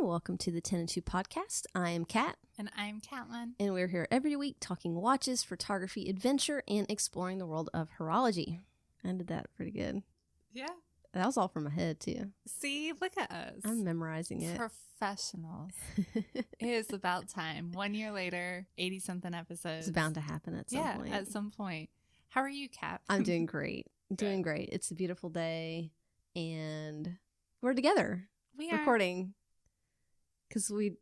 Welcome to the Tenn and 2 podcast. I am Kat. And I'm Catlin. And we're here every week talking watches, photography, adventure, and exploring the world of horology. I did that pretty good. Yeah. That was all from my head, too. See, look at us. I'm memorizing it. Professionals. It is about time. 1 year later, 80-something episodes. It's bound to happen at some point. Yeah, at some point. How are you, Kat? I'm doing great. Doing great. It's a beautiful day, and we're together. We are. Recording. Because we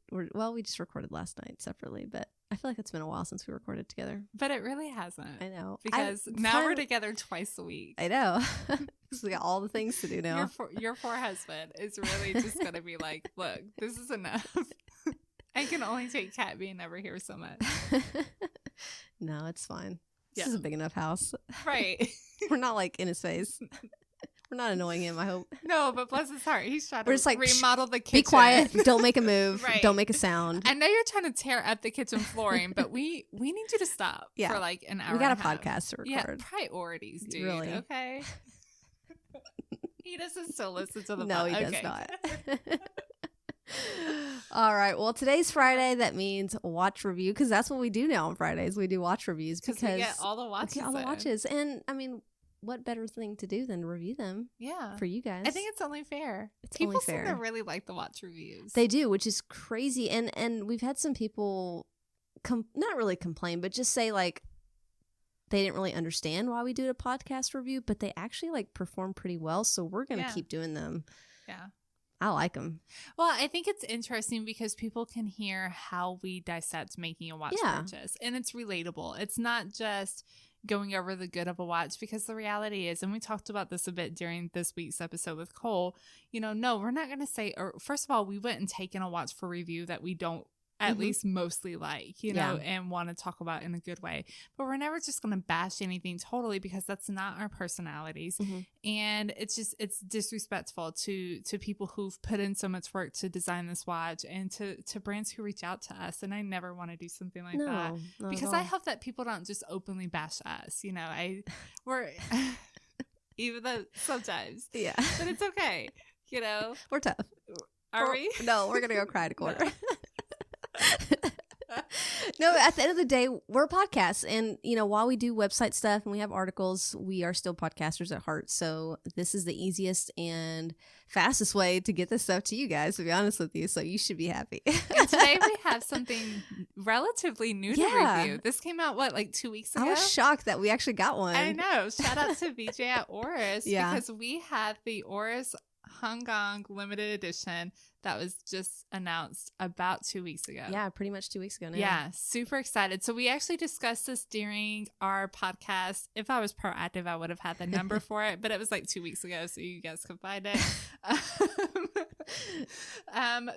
just recorded last night separately, but I feel like it's been a while since we recorded together. But it really hasn't. I know. Because now we're together twice a week. I know. Because we got all the things to do now. Your poor husband is really just going to be like, look, this is enough. I can only take Kat being never here so much. No, it's fine. This is a big enough house. Right. We're not like in his face. We're not annoying him, I hope. No, but bless his heart. He's trying to remodel the kitchen. Be quiet. Don't make a move. Right. Don't make a sound. I know you're trying to tear up the kitchen flooring, but we need you to stop for like an hour. We got a podcast to record. Yeah, priorities, dude. Really? Okay. He doesn't still listen to the No, he does not. All right. Well, today's Friday. That means watch review, because that's what we do now on Fridays. We do watch reviews because we get all the watches. We get all the watches. And I mean, what better thing to do than review them? Yeah. For you guys. I think it's only fair. People seem to really like the watch reviews. They do, which is crazy. And we've had some people not really complain, but just say like they didn't really understand why we do a podcast review, but they actually like perform pretty well. So we're going to keep doing them. Yeah. I like them. Well, I think it's interesting because people can hear how we dissect making a watch purchase. And it's relatable. It's not just going over the good of a watch, because the reality is, and we talked about this a bit during this week's episode with Cole, no, we're not going to say, or first of all, we went and taken a watch for review that we don't at least mostly like, and want to talk about in a good way. But we're never just going to bash anything totally, because that's not our personalities. And it's disrespectful to people who've put in so much work to design this watch, and to brands who reach out to us. And I never want to do something like that, because I hope that people don't just openly bash us. We're even though sometimes, but it's okay. We're tough. Are we? No, we're gonna go cry to corner. No, at the end of the day, we're podcasts, and while we do website stuff and we have articles, we are still podcasters at heart. So this is the easiest and fastest way to get this stuff to you guys, to be honest with you. So you should be happy. And today we have something relatively new to review. This came out like 2 weeks ago. I was shocked that we actually got one. I know. Shout out to BJ at Oris, because we have the Oris Hangang limited edition that was just announced about 2 weeks ago. Yeah, pretty much 2 weeks ago now. Yeah, super excited. So we actually discussed this during our podcast. If I was proactive, I would have had the number for it, but it was like 2 weeks ago, so you guys can find it.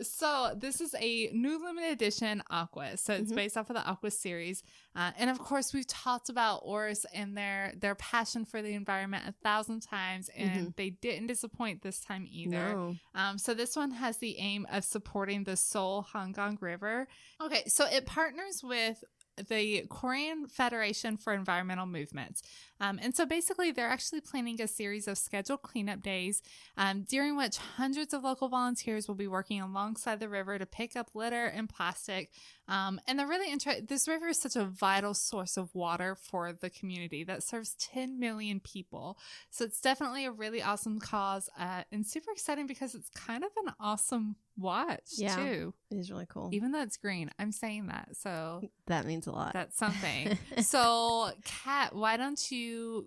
So this is a new limited edition Aquis. So it's based off of the Aquis series. And of course, we've talked about Oris and their passion for the environment 1,000 times, and they didn't disappoint this time either. No. So this one has the aim of supporting the Seoul Hangang River. Okay, so it partners with the Korean Federation for Environmental Movements. And so basically they're actually planning a series of scheduled cleanup days during which hundreds of local volunteers will be working alongside the river to pick up litter and plastic. And they're really interested. This river is such a vital source of water for the community that serves 10 million people. So it's definitely a really awesome cause and super exciting, because it's kind of an awesome watch too. It is really cool. Even though it's green, I'm saying that. So that means a lot. That's something. So Kat, why don't you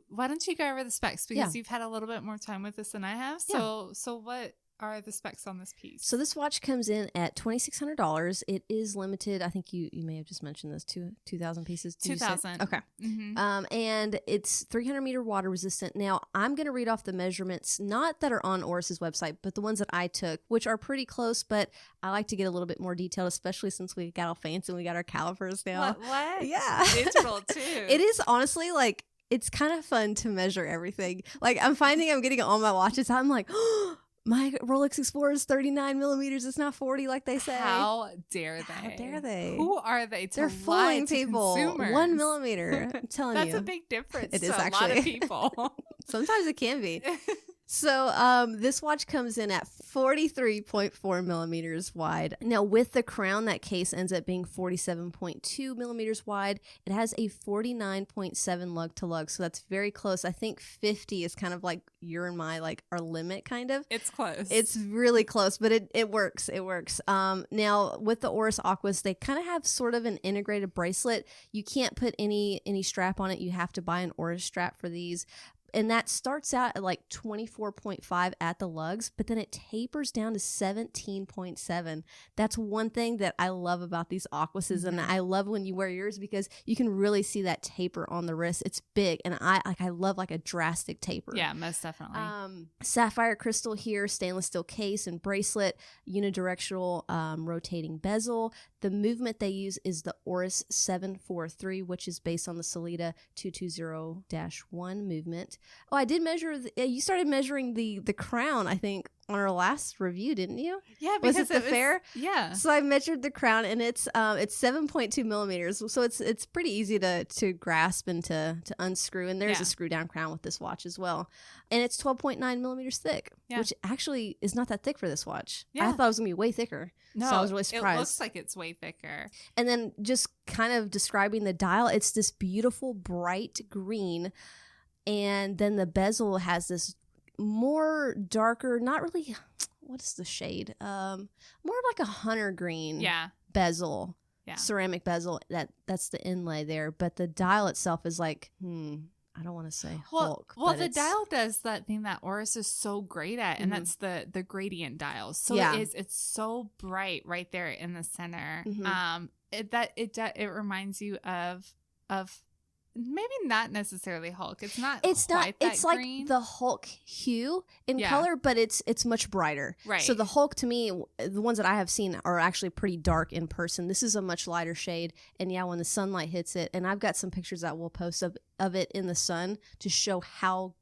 go over the specs, because you've had a little bit more time with this than I have. So what are the specs on this piece? So this watch comes in at $2,600. It is limited. I think you may have just mentioned this, 2,000 pieces. 2,000. Okay. Mm-hmm. And it's 300 meter water resistant. Now I'm going to read off the measurements, not that are on Oris's website, but the ones that I took, which are pretty close, but I like to get a little bit more detailed, especially since we got all fancy and we got our calipers now. What? Yeah. Digital too. It is honestly like, it's kind of fun to measure everything. Like I'm finding I'm getting all my watches. I'm like, oh, my Rolex Explorer is 39 millimeters. It's not 40 like they say. How dare they? How dare they? Who are they to They're lie fooling to people. consumers? 1 millimeter. I'm telling That's you. a big difference It is to actually. a lot of people. Sometimes it can be. So this watch comes in at 43.4 millimeters wide. Now with the crown, that case ends up being 47.2 millimeters wide. It has a 49.7 lug to lug. So that's very close. I think 50 is kind of like your and my, like our limit kind of. It's close. It's really close, but it works. It works. Now with the Oris Aquis, they kind of have sort of an integrated bracelet. You can't put any strap on it. You have to buy an Oris strap for these. And that starts out at like 24.5 at the lugs, but then it tapers down to 17.7. That's one thing that I love about these Aquases, and I love when you wear yours because you can really see that taper on the wrist. It's big, and I love like a drastic taper. Yeah, most definitely. Sapphire crystal here, stainless steel case and bracelet, unidirectional rotating bezel. The movement they use is the Oris 743, which is based on the Sellita 220-1 movement. Oh, I did measure. You started measuring the crown, I think, on our last review, didn't you? Yeah, because was it the fair? Yeah. So I measured the crown, and it's 7.2 millimeters. So it's pretty easy to grasp and to unscrew. And there's a screw down crown with this watch as well. And it's 12.9 millimeters thick, which actually is not that thick for this watch. I thought it was gonna be way thicker. No, so I was really surprised. It looks like it's way thicker. And then just kind of describing the dial, it's this beautiful bright green. And then the bezel has this more darker, not really, what is the shade? More like a hunter green bezel, ceramic bezel. That's the inlay there. But the dial itself is like, I don't want to say Hulk. Well, the dial does that thing that Oris is so great at, and that's the gradient dial. So it's so bright right there in the center. It reminds you of maybe not necessarily Hulk. It's not. It's not. It's green. Like the Hulk hue in color, but it's much brighter. Right. So the Hulk, to me, the ones that I have seen are actually pretty dark in person. This is a much lighter shade, and when the sunlight hits it, and I've got some pictures that we'll post of it in the sun to show how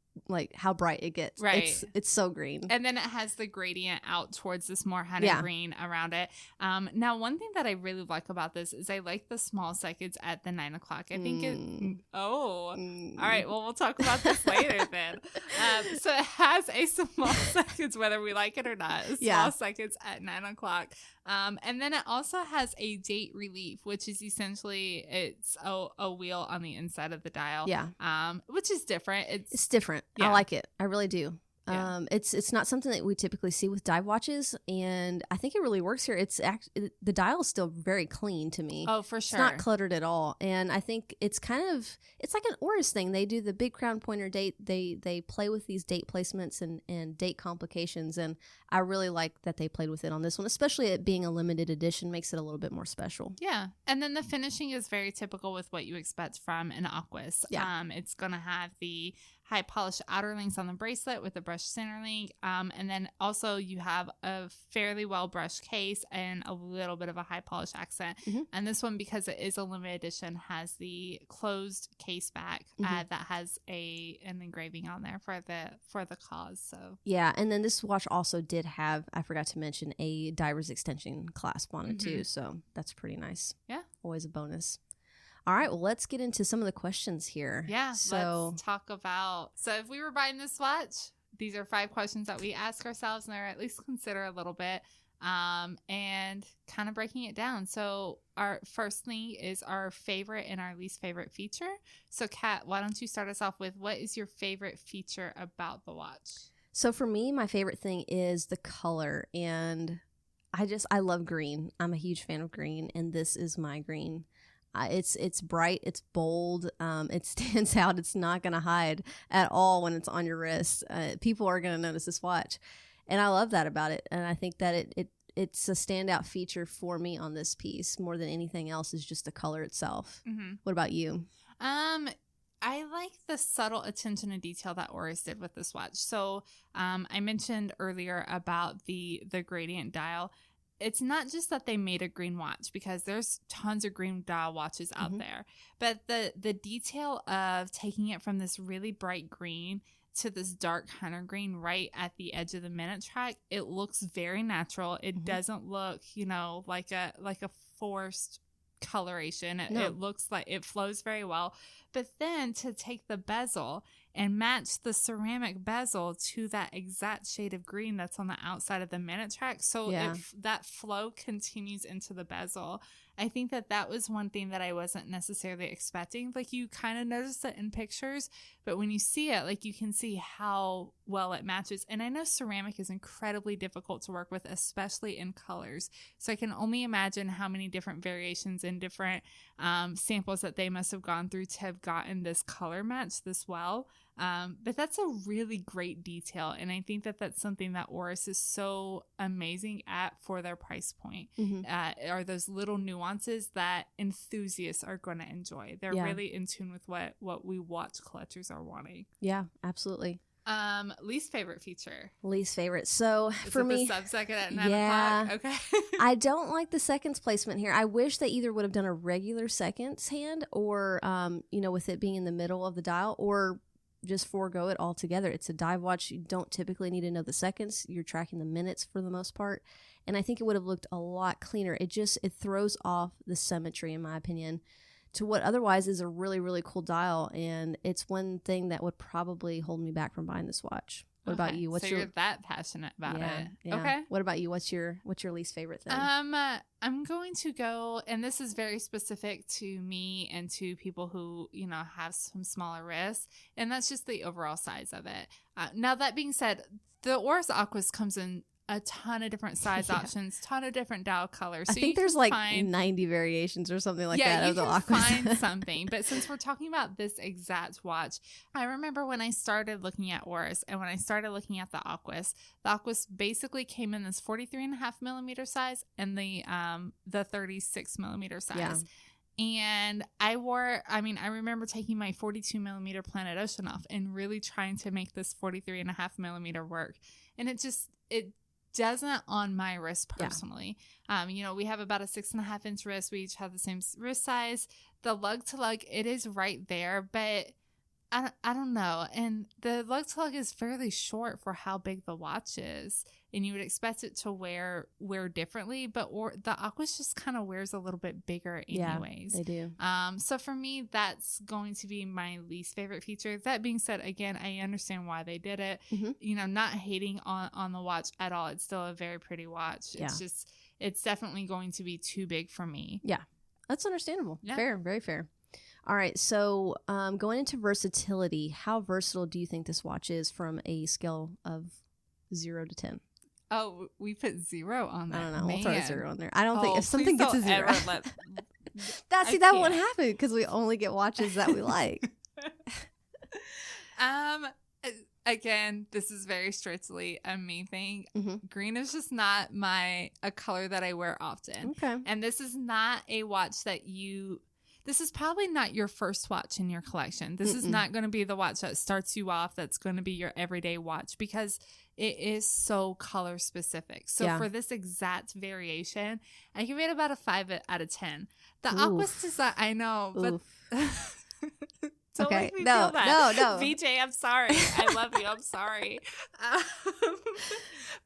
bright it gets. Right. It's so green. And then it has the gradient out towards this more hunter green around it. Now, one thing that I really like about this is I like the small seconds at the 9 o'clock. I think all right. Well, we'll talk about this later then. So it has a small seconds, whether we like it or not, small seconds at 9 o'clock. And then it also has a date relief, which is essentially it's a wheel on the inside of the dial. Yeah. Which is different. It's different. Yeah. I like it. I really do. Yeah. It's not something that we typically see with dive watches, and I think it really works here. The dial is still very clean to me. Oh, for sure. It's not cluttered at all, and I think it's like an Oris thing. They do the big crown pointer date. They play with these date placements and date complications, and I really like that they played with it on this one, especially it being a limited edition makes it a little bit more special. Yeah, and then the finishing is very typical with what you expect from an Aquis. Yeah. It's gonna have the high polished outer links on the bracelet with the brushed center link. And then also you have a fairly well brushed case and a little bit of a high polished accent. Mm-hmm. And this one, because it is a limited edition, has the closed case back that has an engraving on there for the cause. So yeah, and then this watch also did have, I forgot to mention, a diver's extension clasp on it too. So that's pretty nice. Yeah. Always a bonus. All right, well, let's get into some of the questions here. Yeah, let's talk about... So if we were buying this watch, these are 5 questions that we ask ourselves, and they're at least consider a little bit, and kind of breaking it down. So our first thing is our favorite and our least favorite feature. So Kat, why don't you start us off with what is your favorite feature about the watch? So for me, my favorite thing is the color, and I love green. I'm a huge fan of green, and this is my green. It's bright, it's bold, it stands out. It's not going to hide at all when it's on your wrist. People are going to notice this watch. And I love that about it. And I think that it's a standout feature for me on this piece more than anything else is just the color itself. Mm-hmm. What about you? I like the subtle attention to detail that Oris did with this watch. So I mentioned earlier about the gradient dial. It's not just that they made a green watch, because there's tons of green dial watches out mm-hmm. there, but the detail of taking it from this really bright green to this dark hunter green right at the edge of the minute track, it looks very natural. It mm-hmm. doesn't look, like a forced coloration. It looks like it flows very well. But then to take the bezel and match the ceramic bezel to that exact shade of green that's on the outside of the minute track, so that flow continues into the bezel. I think that was one thing that I wasn't necessarily expecting. Like, you kind of notice it in pictures, but when you see it, like, you can see how well it matches. And I know ceramic is incredibly difficult to work with, especially in colors. So I can only imagine how many different variations and different samples that they must have gone through to have gotten this color match this well. But that's a really great detail. And I think that's something that Oris is so amazing at for their price point. Mm-hmm. Are those little nuances that enthusiasts are going to enjoy. They're really in tune with what we watch collectors are wanting. Yeah, absolutely. Least favorite feature. Least favorite. So for me, the sub-second at 9 o'clock. Okay. I don't like the seconds placement here. I wish they either would have done a regular seconds hand or, with it being in the middle of the dial, or just forego it altogether. It's a dive watch. You don't typically need to know the seconds. You're tracking the minutes for the most part. And I think it would have looked a lot cleaner. It throws off the symmetry, in my opinion, to what otherwise is a really, really cool dial. And it's one thing that would probably hold me back from buying this watch. What about you? You're that passionate about it. Yeah. Okay. What about you? What's your least favorite thing? I'm going to go, and this is very specific to me and to people who, have some smaller wrists, and that's just the overall size of it. Now, that being said, the Oris Aquis comes in a ton of different size options, ton of different dial colors. So I think there's like 90 variations or something like that. Yeah, you can find something. But since we're talking about this exact watch, I remember when I started looking at Oris and when I started looking at the Aquis basically came in this 43.5 millimeter size and the 36 millimeter size. Yeah. And I remember taking my 42 millimeter Planet Ocean off and really trying to make this 43.5 millimeter work. And it doesn't on my wrist personally. Yeah. We have about a 6.5 inch wrist. We each have the same wrist size. The lug to lug, it is right there, but I don't know. And the lug to lug is fairly short for how big the watch is. And you would expect it to wear differently, but the Aquis just kind of wears a little bit bigger anyways. Yeah, they do. So for me, that's going to be my least favorite feature. That being said, again, I understand why they did it. Mm-hmm. Not hating on the watch at all. It's still a very pretty watch. Yeah. It's just, it's definitely going to be too big for me. Yeah, that's understandable. Yeah. Fair, very fair. All right, so going into versatility, how versatile do you think this watch is from a scale of 0 to 10? Oh, we put 0 on there. I don't know. We'll throw a 0 on there. I don't think if something gets a 0, that won't happen because we only get watches that we like. Again, this is very strictly a me thing. Mm-hmm. Green is just not a color that I wear often. Okay, and this is not a watch that you. This is probably not your first watch in your collection. This is not going to be the watch that starts you off. That's going to be your everyday watch because it is so color specific. So for this exact variation, I give it about a 5 out of 10. The Aquis design, I know, but don't make me feel bad. No. VJ, I'm sorry. I love you. I'm sorry.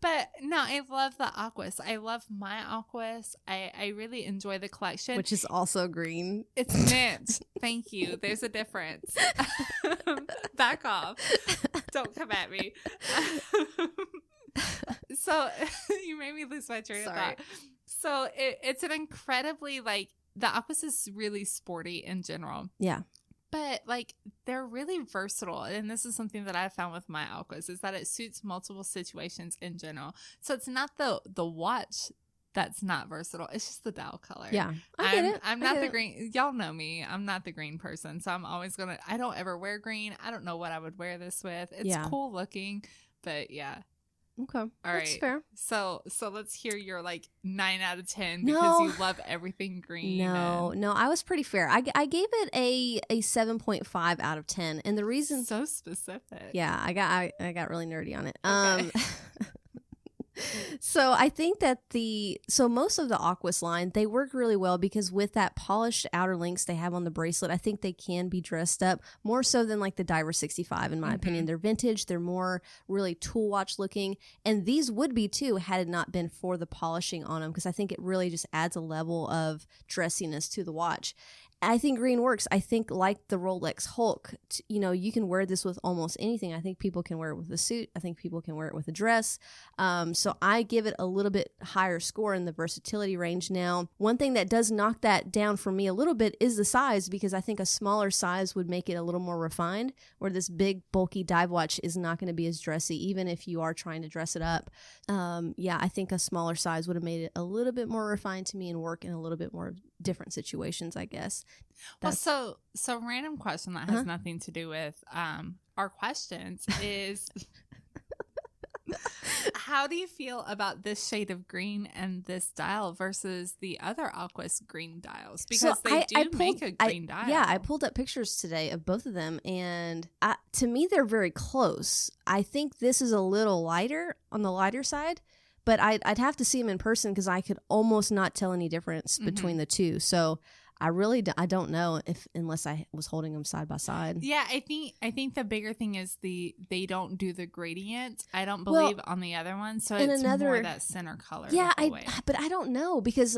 But no, I love the Aquis. I love my Aquis. I really enjoy the collection. Which is also green. It's mint. Thank you. There's a difference. Back off. Don't come at me. So you made me lose my train of thought. So it's an incredibly, the Aquis is really sporty in general. Yeah. But they're really versatile, and this is something that I found with my Aquis is that it suits multiple situations in general. So it's not the watch that's not versatile; it's just the dial color. Yeah, I get it. I'm not the green. Y'all know me. I'm not the green person, so I'm always gonna. I don't ever wear green. I don't know what I would wear this with. It's cool looking, but yeah. Okay. All That's right. fair. So let's hear your like 9 out of 10 because you love everything green. No, I was pretty fair. I gave it a 7.5 out of 10. And the reason... So specific. Yeah, I got really nerdy on it. Okay. So I think that most of the Aquis line, they work really well because with that polished outer links they have on the bracelet, I think they can be dressed up more so than like the Diver 65 in my opinion. They're vintage, they're more really tool watch looking, and these would be too had it not been for the polishing on them because I think it really just adds a level of dressiness to the watch. I think green works. I think like the Rolex Hulk, you can wear this with almost anything. I think people can wear it with a suit. I think people can wear it with a dress. So I give it a little bit higher score in the versatility range. Now, one thing that does knock that down for me a little bit is the size, because I think a smaller size would make it a little more refined, where this big, bulky dive watch is not going to be as dressy, even if you are trying to dress it up. I think a smaller size would have made it a little bit more refined to me and work in a little bit more different situations, I guess. Well, so random question that has nothing to do with our questions is how do you feel about this shade of green and this dial versus the other Aquis green dials? Because they make a green dial. Yeah, I pulled up pictures today of both of them, and to me, they're very close. I think this is a little lighter on the lighter side, but I'd have to see them in person because I could almost not tell any difference between the two. So I don't know unless I was holding them side by side. Yeah, I think the bigger thing is they don't do the gradient. I don't believe on the other one, so it's more that center color. Yeah, but I don't know because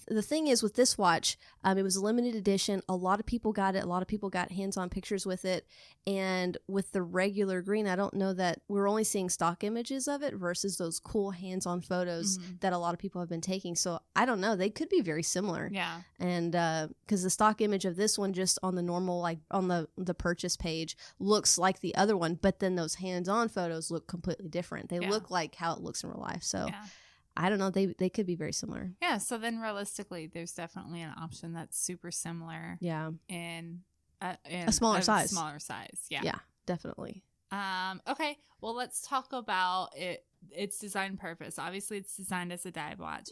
the thing is with this watch, it was a limited edition. A lot of people got it. A lot of people got hands-on pictures with it. And with the regular green, I don't know that we're only seeing stock images of it versus those cool hands-on photos that a lot of people have been taking. So I don't know. They could be very similar. Yeah. And because the stock image of this one just on the normal, like on the purchase page, looks like the other one, but then those hands-on photos look completely different. They look like how it looks in real life. So I don't know. They could be very similar. Yeah. So then realistically, there's definitely an option that's super similar. Yeah. In a smaller size. Smaller size. Yeah. Yeah, definitely. Okay. Well, let's talk about its design purpose. Obviously, it's designed as a dive watch.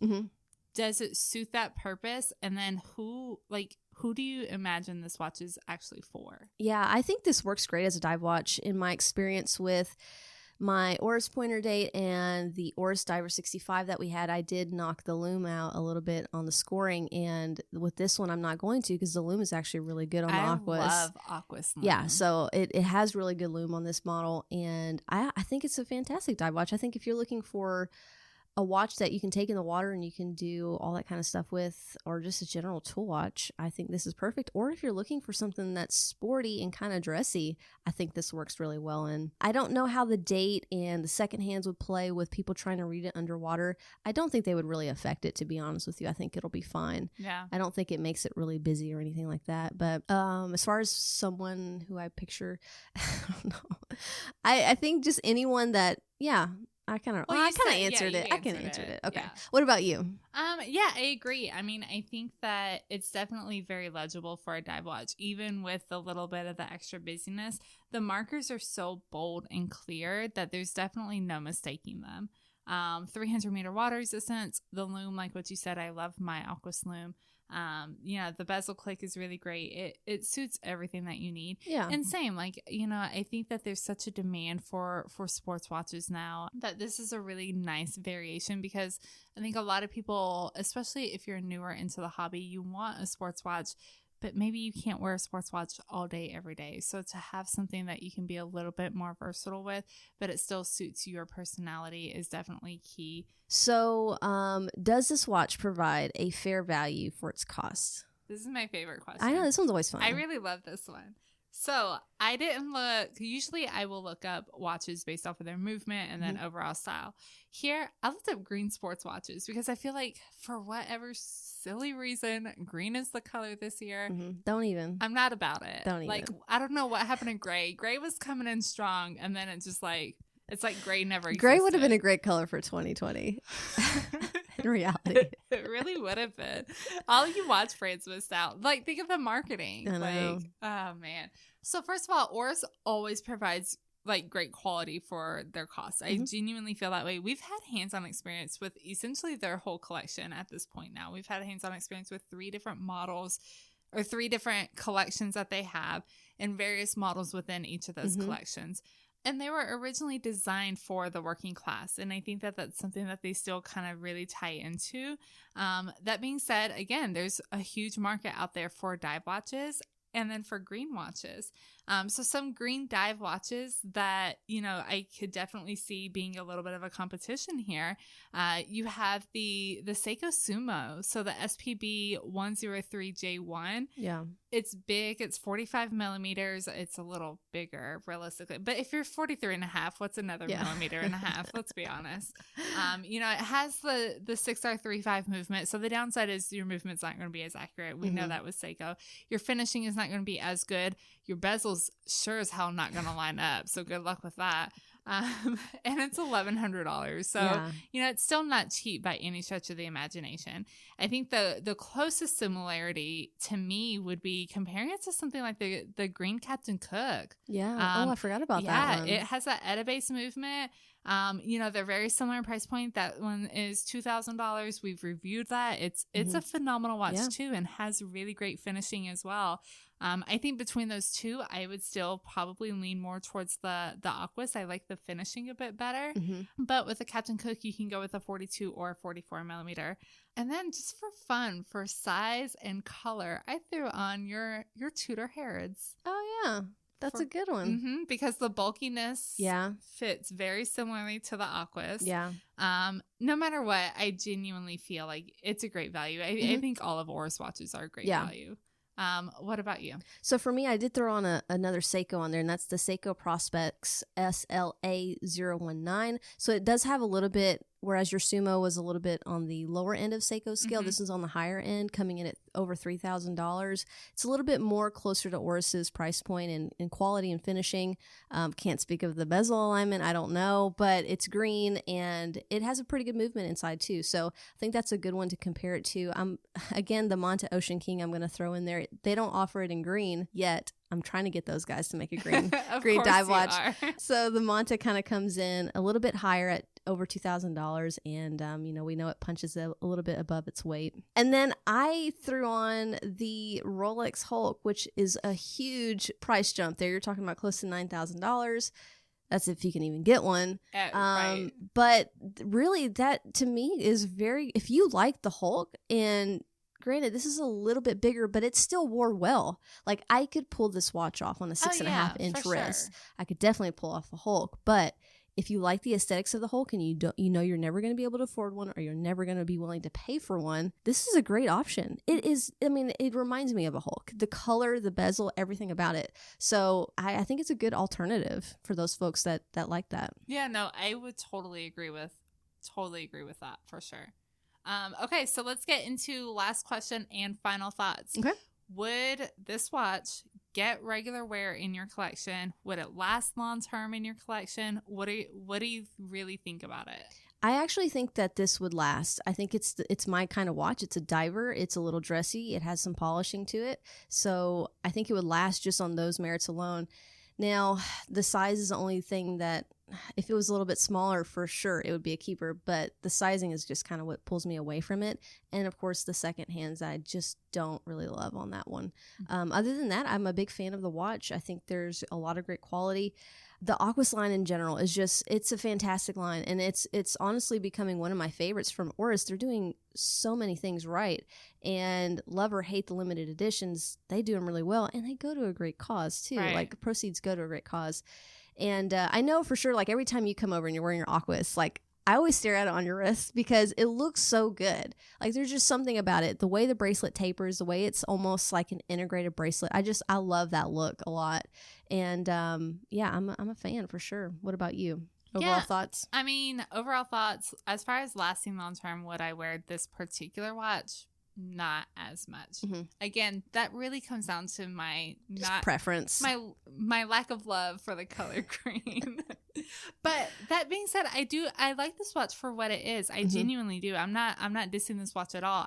Does it suit that purpose? And then who do you imagine this watch is actually for? Yeah, I think this works great as a dive watch. In my experience with my Oris pointer date and the Oris Diver 65 that we had, I did knock the loom out a little bit on the scoring. And with this one, I'm not going to because the loom is actually really good on the Aquis. I love Aquis loom. Yeah, so it has really good loom on this model. And I think it's a fantastic dive watch. I think if you're looking for a watch that you can take in the water and you can do all that kind of stuff with, or just a general tool watch, I think this is perfect. Or if you're looking for something that's sporty and kind of dressy, I think this works really well in. I don't know how the date and the second hands would play with people trying to read it underwater. I don't think they would really affect it, to be honest with you. I think it'll be fine. Yeah. I don't think it makes it really busy or anything like that. But as far as someone who I picture, I don't know. I think just anyone that, I kind of answered it. I kind of answered it. Okay. Yeah. What about you? Yeah, I agree. I mean, I think that it's definitely very legible for a dive watch, even with a little bit of the extra busyness. The markers are so bold and clear that there's definitely no mistaking them. 300 meter water resistance, the loom, like what you said, I love my Aquis loom. The bezel click is really great. It suits everything that you need. Yeah. And same, I think that there's such a demand for sports watches now that this is a really nice variation, because I think a lot of people, especially if you're newer into the hobby, you want a sports watch, but maybe you can't wear a sports watch all day, every day. So to have something that you can be a little bit more versatile with, but it still suits your personality, is definitely key. So does this watch provide a fair value for its cost? This is my favorite question. I know, this one's always fun. I really love this one. So I didn't look. Usually I will look up watches based off of their movement and then overall style. Here, I looked up green sports watches because I feel like for whatever silly reason, green is the color this year. Don't even. I'm not about it. Don't even. I don't know what happened to gray. Gray was coming in strong, and then it's just it's like gray never existed. Gray would have been a great color for 2020. In reality. It really would have been. All you watch brands missed out. Think of the marketing. I know. Oh man. So first of all, Oris always provides like great quality for their cost. I genuinely feel that way. We've had hands-on experience with essentially their whole collection at this point now. We've had hands-on experience with 3 different models or 3 different collections that they have and various models within each of those collections. And they were originally designed for the working class. And I think that that's something that they still kind of really tie into. That being said, again, there's a huge market out there for dive watches and then for green watches. So some green dive watches that, you know, I could definitely see being a little bit of a competition here. You have the Seiko Sumo. So the SPB 103J1. Yeah. It's big. It's 45 millimeters. It's a little bigger realistically. But if you're 43 and a half, what's another millimeter and a half? Let's be honest. You know, it has the 6R35 movement. So the downside is your movement's not going to be as accurate. We know that with Seiko. Your finishing is not going to be as good. Your bezel's sure as hell not going to line up. So good luck with that. And it's $1,100. So, you know, it's still not cheap by any stretch of the imagination. I think the closest similarity to me would be comparing it to something like the green Captain Cook. Yeah. I forgot about that one. It has that Edda-based movement. You know, they're very similar in price point. That one is $2,000. We've reviewed that. It's a phenomenal watch too, and has really great finishing as well. I think between those two, I would still probably lean more towards the Aquis. I like the finishing a bit better. But with the Captain Cook, you can go with a 42 or a 44 millimeter. And then just for fun, for size and color, I threw on your Tudor Harrods. Oh, yeah. That's a good one. Because the bulkiness fits very similarly to the Aquis. Yeah. No matter what, I genuinely feel like it's a great value. I think all of Oris watches are a great value. What about you? So for me, I did throw on another Seiko on there, and that's the Seiko Prospex SLA019. So it does have a little bit, whereas your Sumo was a little bit on the lower end of Seiko scale, this is on the higher end, coming in at over $3,000. It's a little bit more closer to Oris's price point in quality and finishing. Can't speak of the bezel alignment, I don't know, but it's green and it has a pretty good movement inside too. So I think that's a good one to compare it to. Again, the Manta Ocean King I'm going to throw in there. They don't offer it in green yet. I'm trying to get those guys to make a green dive watch. So the Manta kind of comes in a little bit higher at over $2,000, and you know, we know it punches a little bit above its weight. And then I threw on the Rolex Hulk, which is a huge price jump there. You're talking about close to $9,000. That's if you can even get one. Right. But really, that to me is very, if you like the Hulk, and granted, this is a little bit bigger, but it still wore well. Like, I could pull this watch off on a 6.5 inch wrist. Sure. I could definitely pull off the Hulk. But if you like the aesthetics of the Hulk and you know you're never going to be able to afford one, or you're never going to be willing to pay for one, this is a great option. It is. I mean, it reminds me of a Hulk. The color, the bezel, everything about it. So I think it's a good alternative for those folks that like that. Yeah, no, I would totally agree with that for sure. Okay, so let's get into last question and final thoughts. Okay. Would this watch get regular wear in your collection? Would it last long term in your collection? What do you really think about it? I actually think that this would last. I think it's my kind of watch. It's a diver. It's a little dressy. It has some polishing to it. So I think it would last just on those merits alone. Now, the size is the only thing that, if it was a little bit smaller, for sure, it would be a keeper. But the sizing is just kind of what pulls me away from it. And, of course, the second hands I just don't really love on that one. Other than that, I'm a big fan of the watch. I think there's a lot of great quality. The Aquis line in general is just, it's a fantastic line. And it's honestly becoming one of my favorites from Oris. They're doing so many things right. And love or hate the limited editions, they do them really well. And they go to a great cause, too. Right. Like, proceeds go to a great cause. And I know for sure, like, every time you come over and you're wearing your Aquis, like, I always stare at it on your wrist because it looks so good. Like, there's just something about it. The way the bracelet tapers, the way it's almost like an integrated bracelet. I love that look a lot. And yeah, I'm a fan for sure. What about you? Overall thoughts? I mean, overall thoughts, as far as lasting long term, would I wear this particular watch? Not as much. Again, that really comes down to my preference, my lack of love for the color green. But that being said, I like this watch for what it is. I genuinely do. I'm not dissing this watch at all.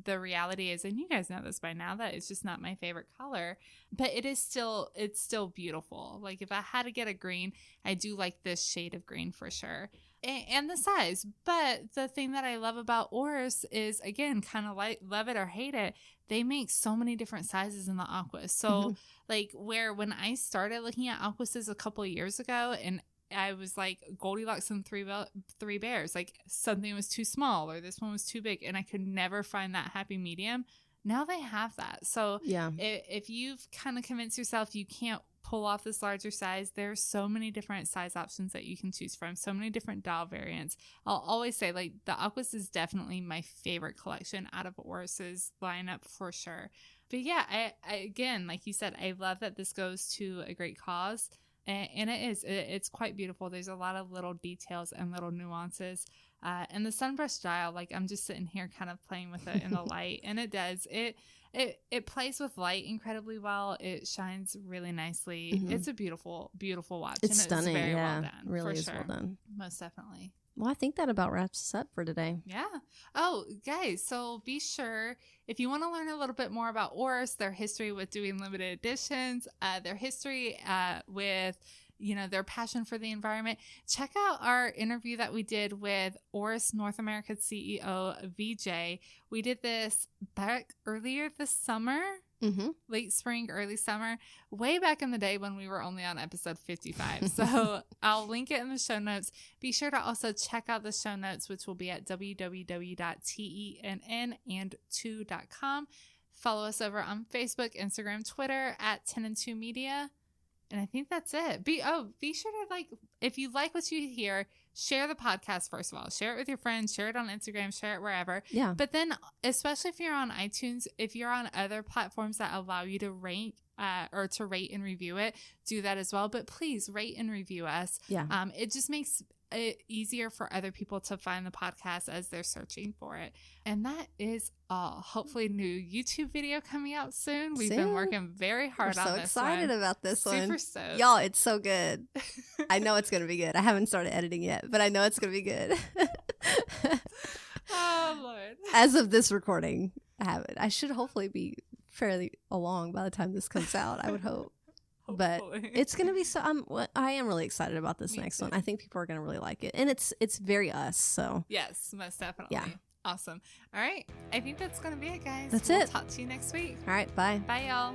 The reality is, and you guys know this by now, that it's just not my favorite color, but it's still beautiful. Like if I had to get a green, I do like this shade of green for sure. And the size. But the thing that I love about Oris is, again, kind of like love it or hate it, they make so many different sizes in the Aquis. So like where when I started looking at Aquises a couple of years ago, and I was like Goldilocks and three bears, like something was too small or this one was too big, and I could never find that happy medium. Now they have that. So yeah, if you've kind of convinced yourself you can't pull off this larger size, there's so many different size options that you can choose from, so many different dial variants. I'll always say, like, the Aquis is definitely my favorite collection out of Oris's lineup for sure. But yeah, I again, like you said, I love that this goes to a great cause, and it's quite beautiful. There's a lot of little details and little nuances. And the sunbrush dial, like I'm just sitting here kind of playing with it in the light, and it plays with light incredibly well. It shines really nicely. It's a beautiful, beautiful watch. It's stunning. It's very well done. Really for is sure. well done. Most definitely. Well, I think that about wraps us up for today. Yeah. Oh, guys, so be sure, if you want to learn a little bit more about Oris, their history with doing limited editions, their history with their passion for the environment, check out our interview that we did with Oris North America's CEO, VJ. We did this back earlier this summer, late spring, early summer, way back in the day when we were only on episode 55. So I'll link it in the show notes. Be sure to also check out the show notes, which will be at www.tennand2.com. Follow us over on Facebook, Instagram, Twitter at Tenn&2 Media. And I think that's it. Be sure to, if you like what you hear, share the podcast first of all. Share it with your friends. Share it on Instagram. Share it wherever. Yeah. But then, especially if you're on iTunes, if you're on other platforms that allow you to rank or to rate and review it, do that as well. But please rate and review us. Yeah. It just makes it easier for other people to find the podcast as they're searching for it. And that is all. Hopefully new YouTube video coming out soon. We've been working very hard on this one. So excited about this one. Super stoked. Y'all, it's so good. I know it's going to be good. I haven't started editing yet, but I know it's going to be good. Oh, Lord. As of this recording, I haven't. I should hopefully be fairly along by the time this comes out, I would hope. But it's going to be I am really excited about this next one. I think people are going to really like it. And it's very us, so. Yes, most definitely. Yeah. Awesome. All right. I think that's going to be it, guys. That's We'll it. Talk to you next week. All right. Bye. Bye, y'all.